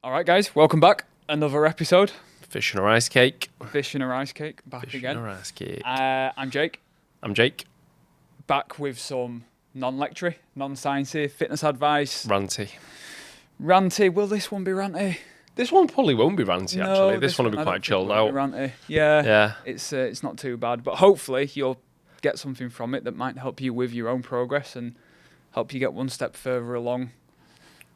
All right, guys, welcome back. Another episode. Fish and a rice cake. Fish and a rice cake. Back Fish again. and a rice cake. I'm Jake. I'm Jake. Back with some non-lectury, non-sciencey fitness advice. Ranty. Ranty. Will this one be ranty? This one probably won't be ranty, No, actually. This one will be quite chilled out. Ranty. Yeah. Yeah. It's not too bad, but hopefully you'll get something from it that might help you with your own progress and help you get one step further along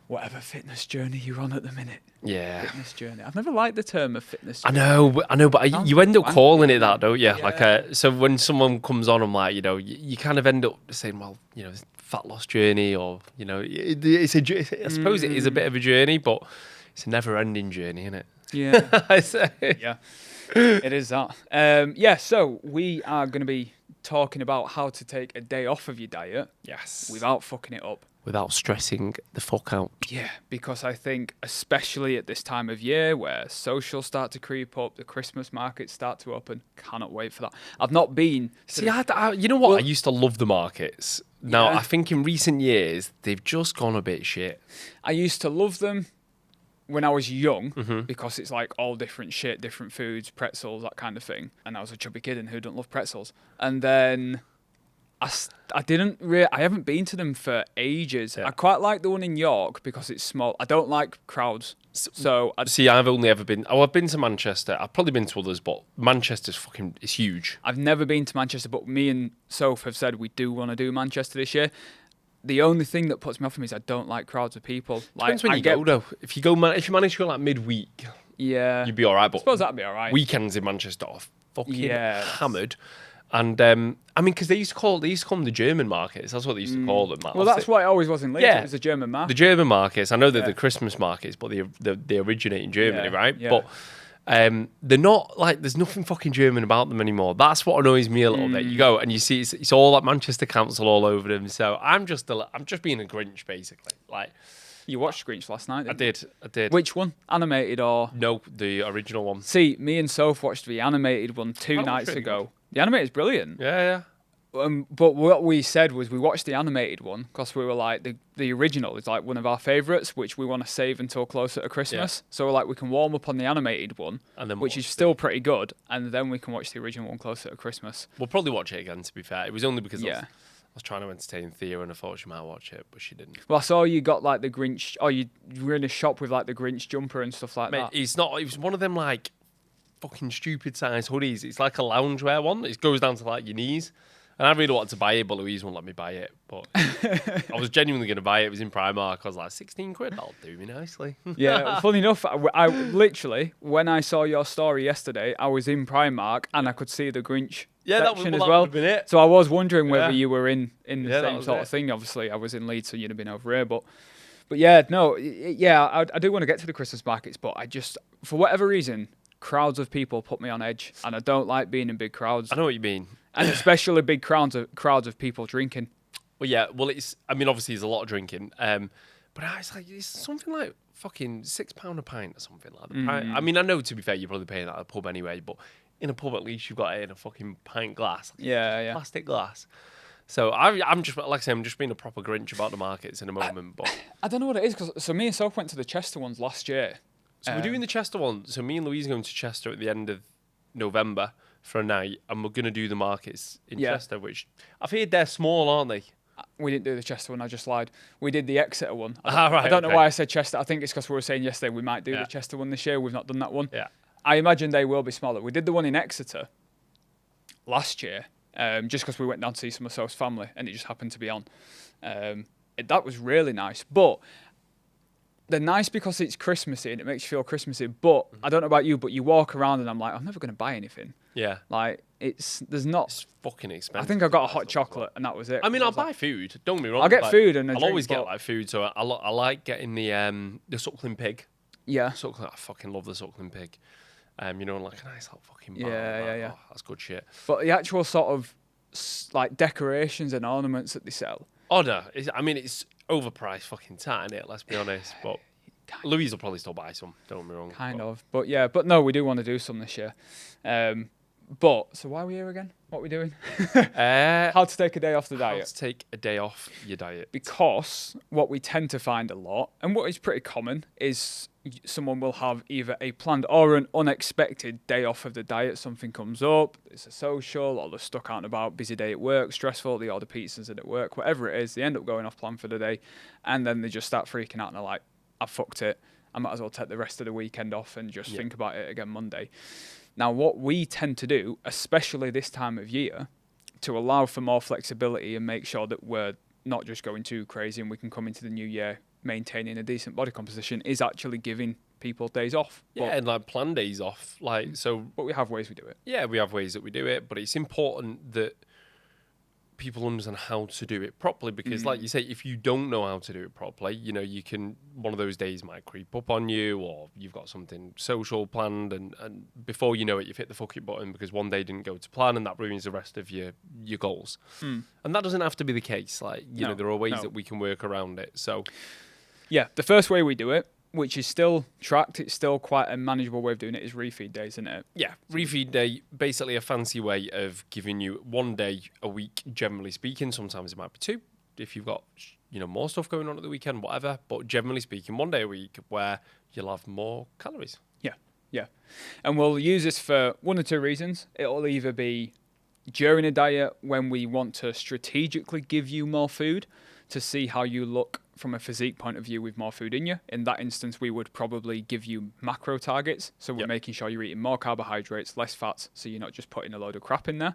whatever fitness journey you're on at the minute. Yeah. Fitness journey. I've never liked the term of fitness I journey. know, but you end up calling it that, don't you? Yeah. Like, so when someone comes on, I'm like, you kind of end up saying, well, fat loss journey, or it's I suppose it is a bit of a journey, but it's a never-ending journey, isn't it? Yeah. I say. Yeah. It is that. So we are going to be talking about how to take a day off of your diet. Yes. Without fucking it up. Without stressing the fuck out. Yeah, because I think, especially at this time of year where socials start to creep up, the Christmas markets start to open, cannot wait for that. I've not been. See, you know what? I used to love the markets. Now, Yeah. I think in recent years, they've just gone a bit shit. I used to love them when I was young because it's like all different shit, different foods, pretzels, that kind of thing. And I was a chubby kid and who don't love pretzels. And then I haven't been to them for ages. Yeah. I quite like the one in York because it's small. I don't like crowds. So See, I've only ever been. Oh, I've been to Manchester. I've probably been to others, but Manchester's it's huge. I've never been to Manchester, but me and Soph have said we do want to do Manchester this year. The only thing that puts me off from is I don't like crowds of people. Depends when you go though. If you manage to go like midweek, yeah, you'd be all right. But I suppose that'd be all right. Weekends in Manchester are fucking Yeah, hammered. And I mean, because they used to call them the German markets. That's what they used to call them. Well, that's what it always was in Leeds. Yeah. It was the German market. The German markets. I know they're the Christmas markets, but they originate in Germany, right? Yeah. But they're not like, there's nothing fucking German about them anymore. That's what annoys me a little bit. You go and you see it's all like Manchester Council all over them. So I'm just being a Grinch basically. Like, You watched Grinch last night, didn't I did. Which one? Animated or? No, the original one. See, me and Soph watched the animated one That two was nights really ago. The animated is brilliant. Yeah. But what we said was we watched the animated one because we were like, the original is like one of our favourites, which we want to save until closer to Christmas. So we're like, we can warm up on the animated one, And then which is watch still pretty good, and then we can watch the original one closer to Christmas. We'll probably watch it again, to be fair. It was only because I Yeah. was trying to entertain Thea and I thought she might watch it, but she didn't. Well, I saw you got like the Grinch. Oh, you were in a shop with like the Grinch jumper and stuff like Mate, that. it was one of them like fucking stupid size hoodies. It's like a loungewear one. It goes down to like your knees. And I really wanted to buy it, but Louise won't let me buy it. But I was genuinely going to buy it. It was in Primark. I was like, 16 quid? That'll do me nicely. Yeah, funny enough, I literally, when I saw your story yesterday, I was in Primark and I could see the Grinch section as well. Been it. So I was wondering whether Yeah. you were in the Yeah, that same was sort it. of thing. Obviously, I was in Leeds, so you'd have been over here. But yeah, no, I do want to get to the Christmas markets, but I just, for whatever reason, crowds of people put me on edge, and I don't like being in big crowds, I know what you mean. and especially big crowds of people drinking. Well, yeah. Well, obviously there's a lot of drinking. But it's something like fucking £6 a pint or something like that. I mean, I know, to be fair, you're probably paying at a pub anyway, but in a pub at least you've got it in a fucking pint glass. Yeah. Plastic glass. So I'm just, like I say, I'm just being a proper Grinch about the markets in a moment. But I don't know what it is, so me and Soph went to the Chester ones last year. so we're doing the Chester one. So me and Louise are going to Chester at the end of November for a night, and we're going to do the markets in Yeah. Chester, which I've heard they're small, aren't they? We didn't do the Chester one, I just lied. We did the Exeter one. Right, I don't know okay. why I said Chester. I think it's because we were saying yesterday we might do Yeah. the Chester one this year. We've not done that one. Yeah. I imagine they will be smaller. We did the one in Exeter last year, just because we went down to see some of Soph's family, and it just happened to be on. That was really nice. But they're nice because it's Christmassy and it makes you feel Christmassy. But I don't know about you, but you walk around and I'm like, I'm never going to buy anything. Yeah. Like, there's not. It's fucking expensive. I think I got a hot chocolate and that was it. I mean, I I'll was like, buy food. Don't get me wrong. I'll get like, food and a I'll drink, always get but- like food. So I like getting the suckling pig. Yeah. I fucking love the suckling pig. Like a nice little fucking bar. Yeah. Oh, that's good shit. But the actual sort of like decorations and ornaments that they sell. Oh no, it's overpriced fucking tat, innit? Let's be honest. But Louise will probably still buy some. Don't get me wrong. Kind of. But yeah, no, we do want to do some this year. But so why are we here again? What are we doing? How to take a day off the How diet. to take a day off your diet. Because what we tend to find a lot, and what is pretty common, is someone will have either a planned or an unexpected day off of the diet. Something comes up, it's a social, or they're stuck out and about, busy day at work, stressful, they order pizzas in at work, whatever it is, they end up going off plan for the day, and then they just start freaking out and they're like, I fucked it. I might as well take the rest of the weekend off and just think about it again Monday. Now, what we tend to do, especially this time of year, to allow for more flexibility and make sure that we're not just going too crazy and we can come into the new year maintaining a decent body composition, is actually giving people days off. Yeah, and like plan days off. Like, so. But we have ways we do it. Yeah, we have ways that we do it, but it's important that people understand how to do it properly, because like you say, if you don't know how to do it properly, you know, you can, one of those days might creep up on you, or you've got something social planned, and before you know it, you've hit the fuck it button because one day didn't go to plan, and that ruins the rest of your goals. And that doesn't have to be the case. Like, you know, there are ways that we can work around it. So yeah, the first way we do it, which is still tracked, it's still quite a manageable way of doing it, is refeed days, isn't it? yeah, refeed day, basically a fancy way of giving you one day a week, generally speaking. Sometimes it might be two if you've got, you know, more stuff going on at the weekend, whatever. But generally speaking, one day a week where you'll have more calories. Yeah. And we'll use this for one or two reasons. It'll either be during a diet when we want to strategically give you more food to see how you look from a physique point of view with more food in you. In that instance, we would probably give you macro targets. So we're making sure you're eating more carbohydrates, less fats, so you're not just putting a load of crap in there.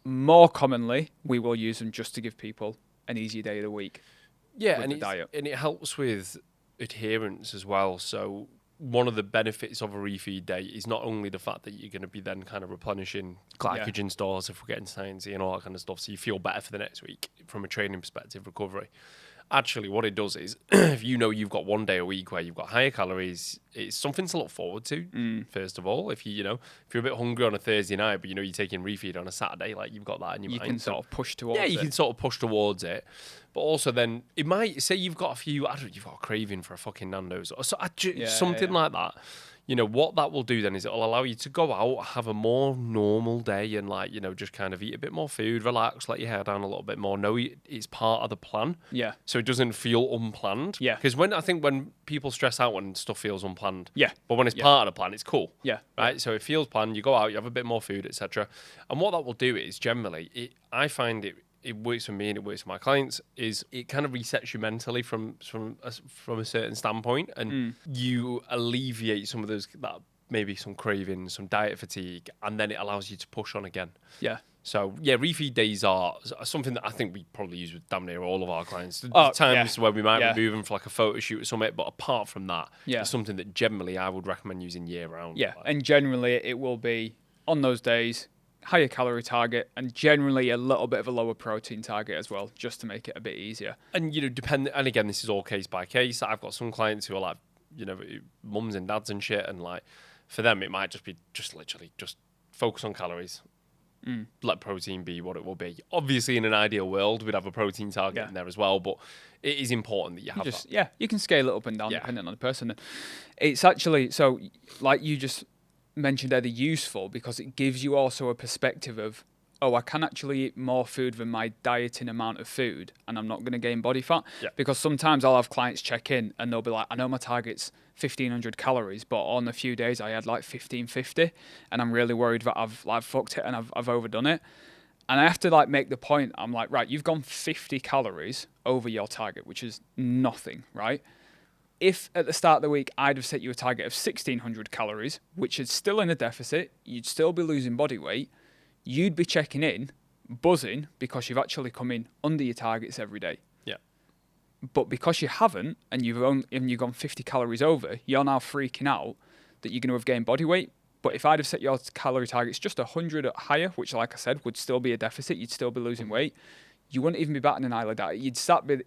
More commonly, we will use them just to give people an easy day of the week. Yeah, and it helps with adherence as well. So one of the benefits of a refeed day is not only the fact that you're going to be then kind of replenishing glycogen stores, if we're getting sciencey and all that kind of stuff, so you feel better for the next week from a training perspective, recovery. Actually, what it does is, if you know you've got one day a week where you've got higher calories, it's something to look forward to. First of all, if you're a bit hungry on a Thursday night, but you know you're taking refeed on a Saturday, like you've got that in your mind. You can sort of push towards it. Yeah, you can sort of push towards it. But also then, it might say you've got you've got a craving for a fucking Nando's or something like that. You know, what that will do then is it'll allow you to go out, have a more normal day, and like, you know, just kind of eat a bit more food, relax, let your hair down a little bit more. Know it's part of the plan. Yeah. So it doesn't feel unplanned. Yeah. Because when people stress out when stuff feels unplanned. Yeah. But when it's part of the plan, it's cool. Yeah. Right. So it feels planned. You go out, you have a bit more food, etc. And what that will do is generally, I find it works for me and it works for my clients, is it kind of resets you mentally from a certain standpoint, and you alleviate some of those, that maybe some cravings, some diet fatigue, and then it allows you to push on again. Yeah. So yeah, refeed days are something that I think we probably use with damn near all of our clients. There's times where we might remove them for like a photo shoot or something, but apart from that, it's something that generally I would recommend using year round. Yeah, and generally it will be on those days higher calorie target, and generally a little bit of a lower protein target as well, just to make it a bit easier. And, you know, and again, this is all case by case. I've got some clients who are like, you know, mums and dads and shit, and like, for them, it might just be literally focus on calories. Let protein be what it will be. Obviously, in an ideal world, we'd have a protein target in there as well, but it is important that you have that. Yeah, you can scale it up and down depending on the person. It's actually, so like you just mentioned there, they're useful because it gives you also a perspective of, I can actually eat more food than my dieting amount of food, and I'm not going to gain body fat. Yeah. Because sometimes I'll have clients check in and they'll be like, I know my target's 1,500 calories, but on a few days I had like 1,550, and I'm really worried that I've like fucked it and I've overdone it. And I have to like make the point, I'm like, right, you've gone 50 calories over your target, which is nothing, right? If at the start of the week I'd have set you a target of 1,600 calories, which is still in a deficit, you'd still be losing body weight, you'd be checking in, buzzing, because you've actually come in under your targets every day. Yeah. But because you haven't, and you've gone 50 calories over, you're now freaking out that you're going to have gained body weight. But if I'd have set your calorie targets just 100 higher, which, like I said, would still be a deficit, you'd still be losing weight, you wouldn't even be batting an eyelid at it.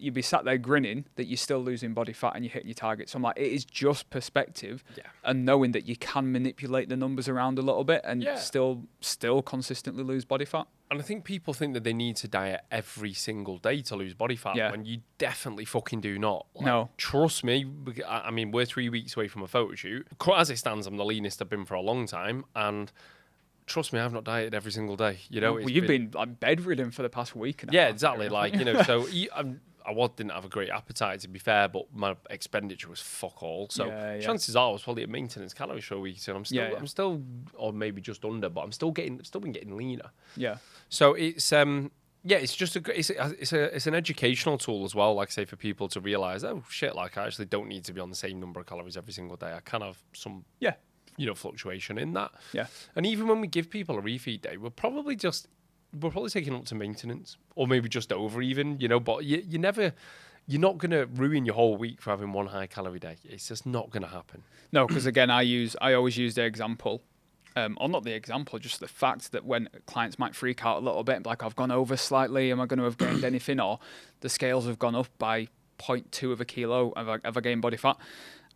You'd be sat there grinning that you're still losing body fat and you're hitting your target. So I'm like, it is just perspective and knowing that you can manipulate the numbers around a little bit and still consistently lose body fat. And I think people think that they need to diet every single day to lose body fat, when you definitely fucking do not. Like, no. Trust me. I mean, we're 3 weeks away from a photo shoot. As it stands, I'm the leanest I've been for a long time, and trust me, I've not dieted every single day. You know, you've been like bedridden for the past week. Yeah, exactly. Like, you know, so didn't have a great appetite, to be fair, but my expenditure was fuck all. So chances are I was probably at maintenance calories for a week, and I'm still, or maybe just under, but still been getting leaner. Yeah. So it's it's just it's an educational tool as well. Like I say, for people to realize, oh shit, like I actually don't need to be on the same number of calories every single day. I can have some fluctuation in that. Yeah. And even when we give people a refeed day, we're probably taking up to maintenance, or maybe just over even, but you're not going to ruin your whole week for having one high calorie day. It's just not going to happen. No, because again, I always use the example, or not the example, just the fact that when clients might freak out a little bit, like I've gone over slightly, am I going to have gained anything? Or the scales have gone up by 0.2 of a kilo, have I gained body fat?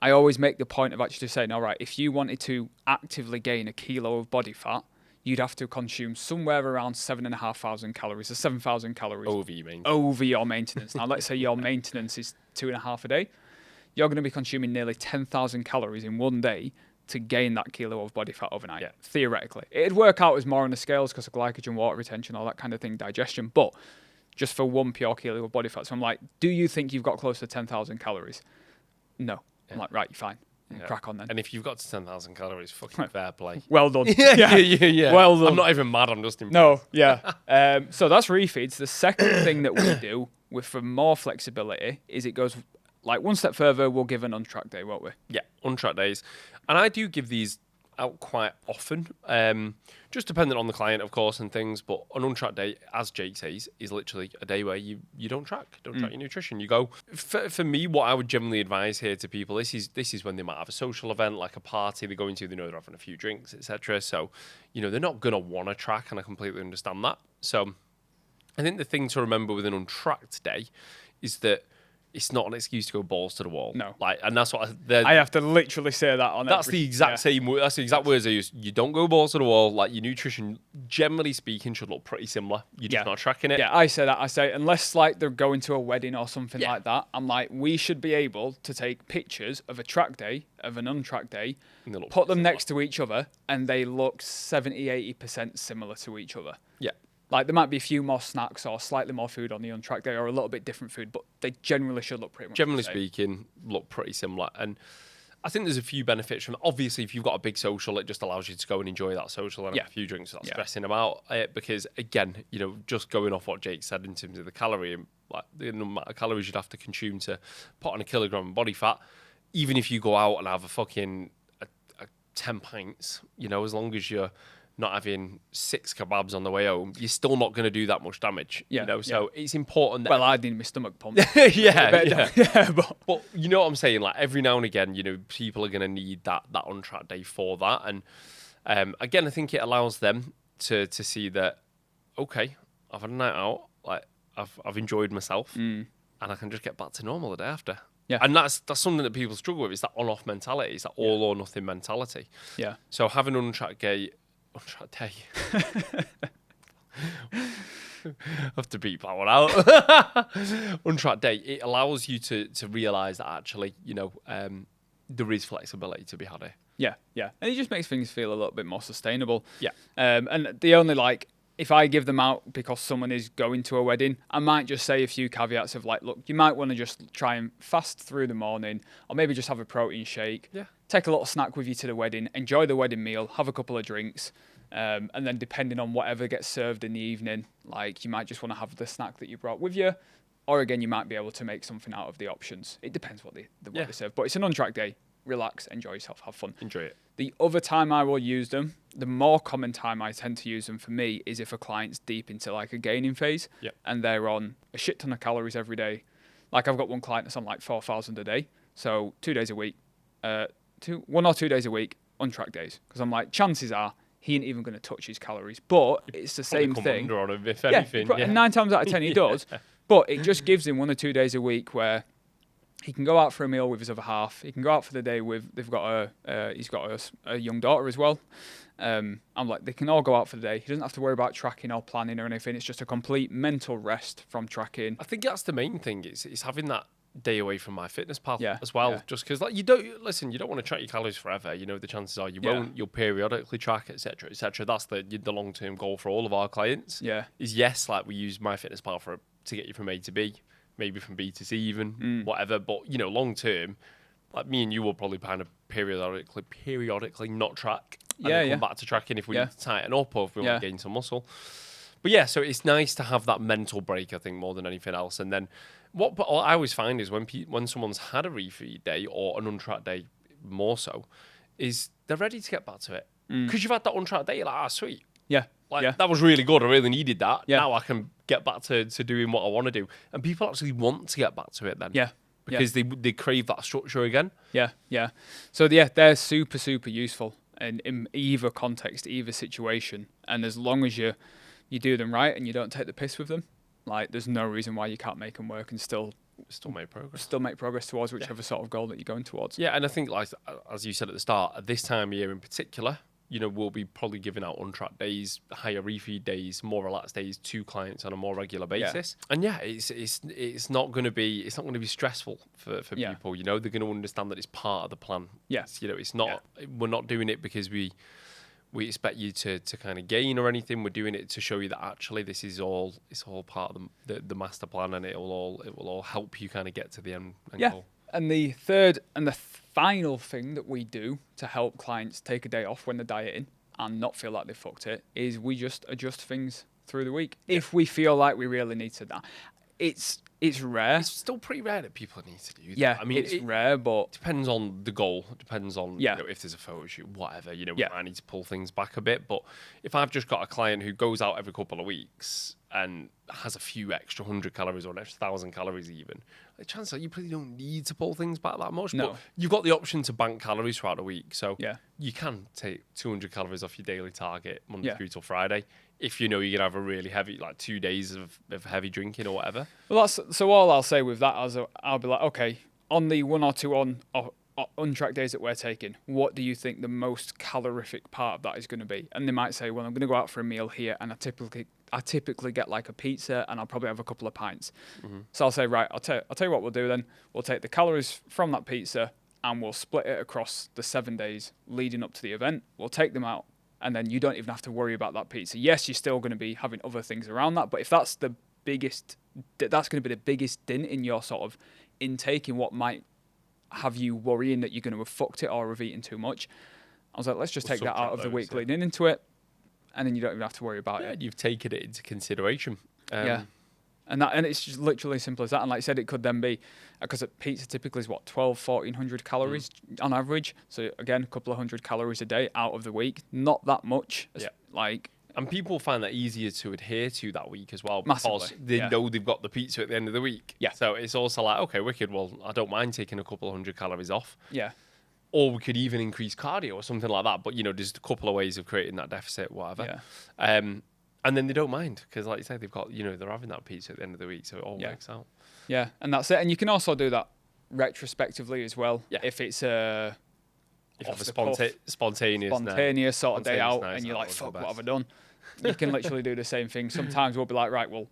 I always make the point of actually saying, all right, if you wanted to actively gain a kilo of body fat, you'd have to consume somewhere around 7,500 calories or 7,000 calories over your maintenance. Now, let's say your maintenance is 2.5 a day. You're going to be consuming nearly 10,000 calories in one day to gain that kilo of body fat overnight, theoretically. It'd work out as more on the scales because of glycogen, water retention, all that kind of thing, digestion, but just for one pure kilo of body fat. So I'm like, do you think you've got close to 10,000 calories? No. I'm like, right, you're fine. Crack on then. And if you've got to 10,000 calories, fucking fair play. Well done. Yeah. Well done. I'm not even mad, I'm just impressed. No, yeah. So that's refeeds. The second thing that we do for more flexibility is it goes like one step further, we'll give an untracked day, won't we? Yeah, untracked days. And I do give these out quite often, just depending on the client, of course, and things. But an untracked day, as Jake says, is literally a day where you don't track your nutrition. You go. For me, what I would generally advise here to people, this is when they might have a social event, like a party they're going to, they know they're having a few drinks, etc. So, they're not going to want to track, and I completely understand that. So I think the thing to remember with an untracked day is that it's not an excuse to go balls to the wall. No. And that's what I have to literally say that on that's the exact same. That's the exact words I use. You don't go balls to the wall. Like, your nutrition, generally speaking, should look pretty similar. You're just not tracking it. Yeah, I say that. I say, unless like they're going to a wedding or something like that, I'm like, we should be able to take pictures of a track day, of an untracked day, put them next to each other, and they look 70-80% similar to each other. Yeah. Like, there might be a few more snacks or slightly more food on the untracked day, or a little bit different food, but they generally should look pretty much Generally the same. speaking, look pretty similar. And I think there's a few benefits from it. Obviously, if you've got a big social, it just allows you to go and enjoy that social and have a few drinks without stressing about it. Because, again, just going off what Jake said in terms of the calorie, like the amount of calories you'd have to consume to put on a kilogram of body fat, even if you go out and have a fucking 10 pints, as long as you're not having 6 kebabs on the way home, you're still not going to do that much damage. So it's important that... Well, I need my stomach pumped. But you know what I'm saying? Like, every now and again, people are going to need that untracked day for that. And again, I think it allows them to see that, okay, I've had a night out, like I've enjoyed myself, and I can just get back to normal the day after. Yeah. And that's something that people struggle with. It's that on-off mentality. It's that all or nothing mentality. Yeah. So having an untracked day... I have to beep that one out. Untracked day, it allows you to realise that actually, there is flexibility to be had here. Yeah. And it just makes things feel a little bit more sustainable. Yeah. And the only, if I give them out because someone is going to a wedding, I might just say a few caveats of look, you might want to just try and fast through the morning, or maybe just have a protein shake. Yeah. Take a little snack with you to the wedding, enjoy the wedding meal, have a couple of drinks, and then depending on whatever gets served in the evening, you might just want to have the snack that you brought with you, or again, you might be able to make something out of the options. It depends what they serve, but it's an untracked day. Relax, enjoy yourself, have fun. Enjoy it. The other time I will use them, the more common time I tend to use them for me is if a client's deep into a gaining phase, and they're on a shit ton of calories every day. Like, I've got one client that's on 4,000 a day, so 2 days a week, 1 or 2 days a week, untracked days. Because I'm like, chances are he ain't even going to touch his calories. But it's the same thing. Under on him, if anything. And 9 times out of 10 he does. But it just gives him 1 or 2 days a week where he can go out for a meal with his other half. He can go out for the day with. He's got a young daughter as well. I'm like, they can all go out for the day. He doesn't have to worry about tracking or planning or anything. It's just a complete mental rest from tracking. I think that's the main thing. Is having that day away from MyFitnessPal as well. Yeah. Just because you don't want to track your calories forever. The chances are you won't. You'll periodically track, etc., etc. That's the long-term goal for all of our clients. Yeah. Is we use MyFitnessPal to get you from A to B. maybe from B to C even, whatever. But, you know, long term, like me and you will probably kind of periodically not track and then come back to tracking if we need to tighten up or if we want to gain some muscle. But yeah, so it's nice to have that mental break, I think, more than anything else. And then what I always find is when someone's had a refeed day or an untracked day more so, is they're ready to get back to it. Because you've had that untracked day, you're like, sweet. Yeah. Like, that was really good. I really needed that. Yeah. Now I can get back to doing what I want to do. And people actually want to get back to it then. Yeah. Because they crave that structure again. Yeah, yeah. So, yeah, they're super, super useful in either context, either situation. And as long as you do them right and you don't take the piss with them, like, there's no reason why you can't make them work and still make progress. Still make progress towards whichever sort of goal that you're going towards. Yeah, and I think, like as you said at the start, at this time of year in particular, you know, we'll be probably giving out untracked days, higher refeed days, more relaxed days to clients on a more regular basis. And yeah, it's not going to be stressful for people. You know, they're going to understand that it's part of the plan. Yes, you know, it's not. We're not doing it because we expect you to kind of gain or anything. We're doing it to show you that actually this is all part of the master plan, and it will all help you kind of get to the end goal. And the third and the final thing that we do to help clients take a day off when they're dieting and not feel like they fucked it is we just adjust things through the week if we feel like we really need to. It's rare. It's still pretty rare that people need to do that. Yeah, I mean, it's rare, but depends on the goal. Depends on you know, if there's a photo shoot, whatever. You know, we might need to pull things back a bit. But if I've just got a client who goes out every couple of weeks and has a few extra 100 calories or an extra 1,000 calories, even, the chances are you probably don't need to pull things back that much. No. But you've got the option to bank calories throughout the week, so you can take 200 calories off your daily target Monday through till Friday. If you know you're gonna have a really heavy, like 2 days of heavy drinking or whatever. Well, so all I'll say with that is I'll be like, okay, on the 1 or 2 untracked days that we're taking, what do you think the most calorific part of that is going to be? And they might say, well, I'm going to go out for a meal here, and I typically get like a pizza, and I'll probably have a couple of pints. So I'll say, right, I'll tell you what we'll do then. We'll take the calories from that pizza, and we'll split it across the 7 days leading up to the event. We'll take them out, and then you don't even have to worry about that pizza. Yes, you're still going to be having other things around that, but if that's the biggest, that's going to be the biggest dint in your sort of intake, in what might have you worrying that you're going to have fucked it or have eaten too much, I was like, let's just take that out of the week leading into it, and then you don't even have to worry about it. You've taken it into consideration. And it's just literally as simple as that. And like I said, it could then be, because a pizza typically is 1,400 calories on average. So again, a couple of 100 calories a day out of the week. Not that much. And people find that easier to adhere to that week as well, Massively, because they know they've got the pizza at the end of the week. Yeah. So it's also like, okay, wicked. Well, I don't mind taking a couple of 100 calories off. Yeah. Or we could even increase cardio or something like that. But, you know, there's a couple of ways of creating that deficit, whatever. Yeah. And then they don't mind because, like you said, they've got, you know, they're having that pizza at the end of the week, so it all works out. Yeah, and that's it. And you can also do that retrospectively as well. Yeah. If it's a spontaneous sort of day out, and you're like, fuck, what have I done? You can literally do the same thing. Sometimes we'll be like, right, well,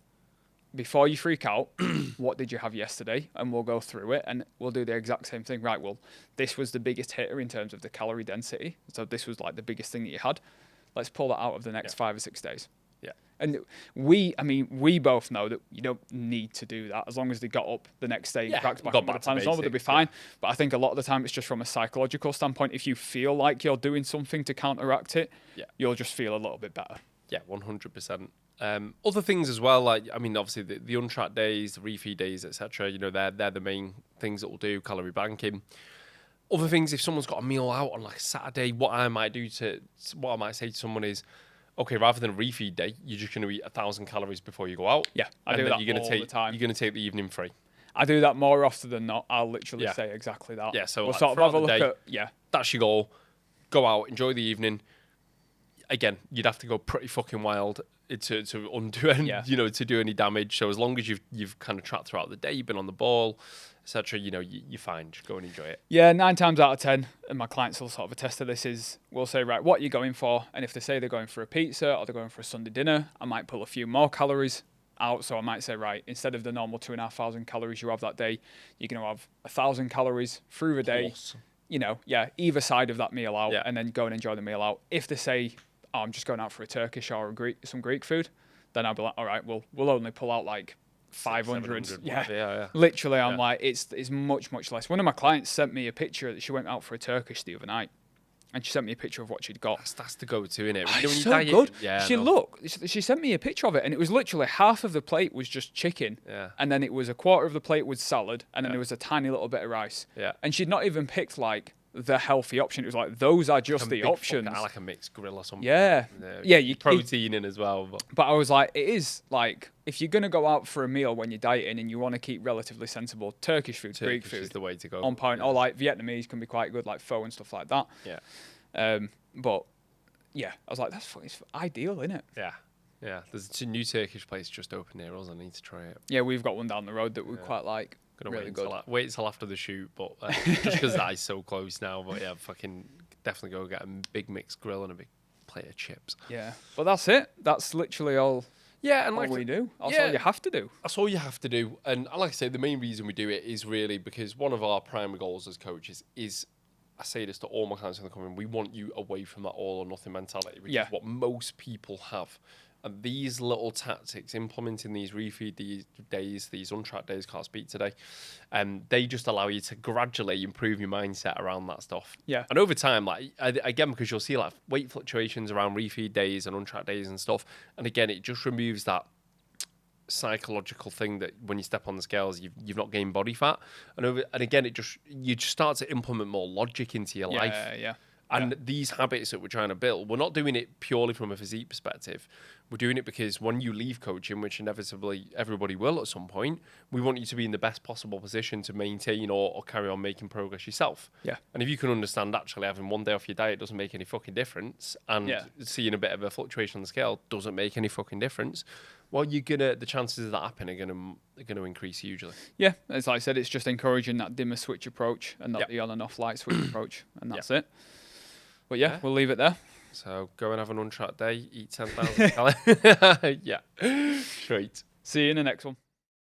before you freak out, what did you have yesterday? And we'll go through it, and we'll do the exact same thing. Right, well, this was the biggest hitter in terms of the calorie density. So this was like the biggest thing that you had. Let's pull that out of the next 5 or 6 days. Yeah. And we both know that you don't need to do that as long as they got up the next day and cracked back on the plan. They'll be fine. But I think a lot of the time it's just from a psychological standpoint. If you feel like you're doing something to counteract it, you'll just feel a little bit better. Yeah, 100%. Other things as well, like, I mean, obviously the untracked days, the refeed days, etc. You know, they're the main things that we'll do. Calorie banking. Other things, if someone's got a meal out on like a Saturday, what I might say to someone is, okay, rather than a refeed day, you're just going to eat 1,000 calories before you go out. Yeah, I do that all the time. You're going to take the evening free. I do that more often than not. I'll literally say exactly that. Yeah, so we'll like sort of have a look at that's your goal. Go out, enjoy the evening. Again, you'd have to go pretty fucking wild to undo any, you know, to do any damage. So as long as you've kind of tracked throughout the day, you've been on the ball, etc., you know, you're fine. Just go and enjoy it. Yeah, 9 times out of 10, and my clients will sort of attest to this, is we'll say, right, what are you going for? And if they say they're going for a pizza or they're going for a Sunday dinner, I might pull a few more calories out. So I might say, right, instead of the normal 2,500 calories you have that day, you're going to have 1,000 calories through the day. You know, either side of that meal out, and then go and enjoy the meal out. If they say, I'm just going out for a Turkish or some Greek food, then I'll be like, all right, well, we'll only pull out like 500. 700, Yeah. whatever, yeah. Literally, I'm Yeah. like, it's much less. One of my clients sent me a picture. She went out for a Turkish the other night, and she sent me a picture of what she'd got. That's the go-to, innit? Oh, You know, it's when so you diet, good. yeah, She no. looked. She sent me a picture of it, and it was literally half of the plate was just chicken, Yeah. and then it was a quarter of the plate was salad, and then Yeah. there was a tiny little bit of rice. Yeah. And she'd not even picked like the healthy option. It was like those are just A the big options. I like a mixed grill or something. Yeah. Yeah, you protein in as well. But I was like, it is like if you're gonna go out for a meal when you're dieting and you want to keep relatively sensible, Turkish food, Greek Turkish is food, the way to go. on point. Yeah. Or like Vietnamese can be quite good, like pho and stuff like that. Yeah. But yeah, I was like, it's ideal, isn't it? Yeah. Yeah. There's a new Turkish place just opened near us. I need to try it. Yeah, we've got one down the road that we quite like. Gonna Really good. wait until after the shoot, but just because that is so close now. But yeah, fucking definitely go get a big mixed grill and a big plate of chips. Yeah, but that's it. That's literally all. Yeah, and All like we do. That's yeah. all you have to do. That's all you have to do. And like I say, the main reason we do it is really because one of our primary goals as coaches is, I say this to all my clients in the company, we want you away from that all or nothing mentality, which is what most people have. And these little tactics, implementing these refeed days, these untracked days, can't speak today, they just allow you to gradually improve your mindset around that stuff. Yeah. And over time, like again, because you'll see like weight fluctuations around refeed days and untracked days and stuff. And again, it just removes that psychological thing that when you step on the scales, you've not gained body fat. And again, you just start to implement more logic into your life. Yeah. And these habits that we're trying to build, we're not doing it purely from a physique perspective. We're doing it because when you leave coaching, which inevitably everybody will at some point, we want you to be in the best possible position to maintain or carry on making progress yourself. Yeah. And if you can understand actually having one day off your diet doesn't make any fucking difference, and seeing a bit of a fluctuation on the scale doesn't make any fucking difference, well, the chances of that happening are gonna increase hugely. Yeah, as I said, it's just encouraging that dimmer switch approach and not the on and off light switch approach, and that's it. But yeah, we'll leave it there. So go and have an untracked day, eat 10,000 calories. Yeah, straight. See you in the next one.